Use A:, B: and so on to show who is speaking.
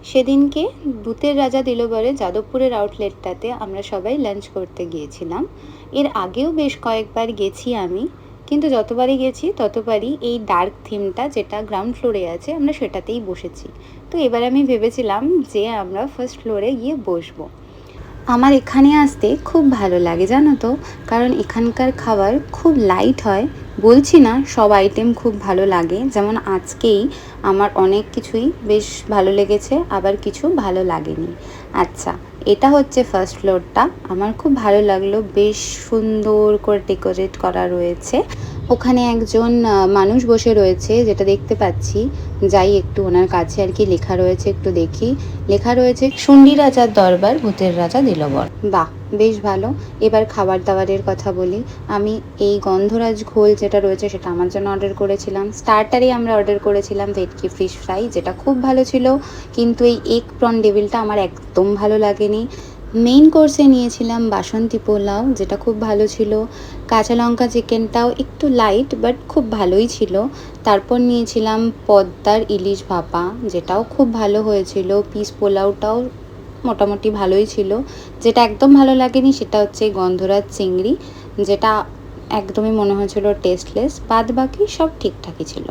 A: সেদিনকে ভূতের রাজা দিলবরে যাদবপুরের আউটলেটটাতে আমরা সবাই লাঞ্চ করতে গিয়েছিলাম। এর আগেও বেশ কয়েকবার গেছি আমি, কিন্তু যতবারই গেছি ততবারই এই ডার্ক থিমটা যেটা গ্রাউন্ড ফ্লোরে আছে আমরা সেটাতেই বসেছি। তো এবার আমি ভেবেছিলাম যে আমরা ফার্স্ট ফ্লোরে গিয়ে বসবো। আমার এখানে আসতে খুব ভালো লাগে জানো তো, কারণ এখানকার খাবার খুব লাইট হয়। বলছি না সব আইটেম খুব ভালো লাগে, যেমন আজকেই আমার অনেক কিছুই বেশ ভালো লেগেছে, আবার কিছু ভালো লাগেনি। আচ্ছা, এটা হচ্ছে ফার্স্ট ফ্লোরটা। আমার খুব ভালো লাগলো, বেশ সুন্দর করে ডেকোরেট করা রয়েছে। ওখানে একজন মানুষ বসে রয়েছে যেটা দেখতে পাচ্ছি। যাই একটু ওনার কাছে আর কি লেখা রয়েছে একটু দেখি। লেখা রয়েছে শুন্ডি রাজার দরবার ভূতের রাজা দিলবর। বাহ, বেশ ভালো। এবার খাবার দাবারের কথা বলি। আমি এই গন্ধরাজ ঘোল যেটা রয়েছে সেটা আমার জন্য অর্ডার করেছিলাম। স্টার্টারে আমরা অর্ডার করেছিলাম ভেটকি ফিশ ফ্রাই, যেটা খুব ভালো ছিল, কিন্তু এই এগ প্রন ডেভিলটা আমার একদম ভালো লাগেনি। মেইন কোর্সে নিয়েছিলাম বাসন্তী পোলাও, যেটা খুব ভালো ছিল। কাঁচা লঙ্কা চিকেনটাও একটু লাইট বাট খুব ভালোই ছিল। তারপর নিয়েছিলাম পদ্মার ইলিশ ভাপা, যেটাও খুব ভালো হয়েছিল। পিস পোলাওটাও মোটামুটি ভালোই ছিল। যেটা একদম ভালো লাগেনি সেটা হচ্ছে গন্ধরাজ চিংড়ি, যেটা একদমই মনে হয়েছিল টেস্টলেস। বাদ বাকি সব ঠিকঠাকই ছিল।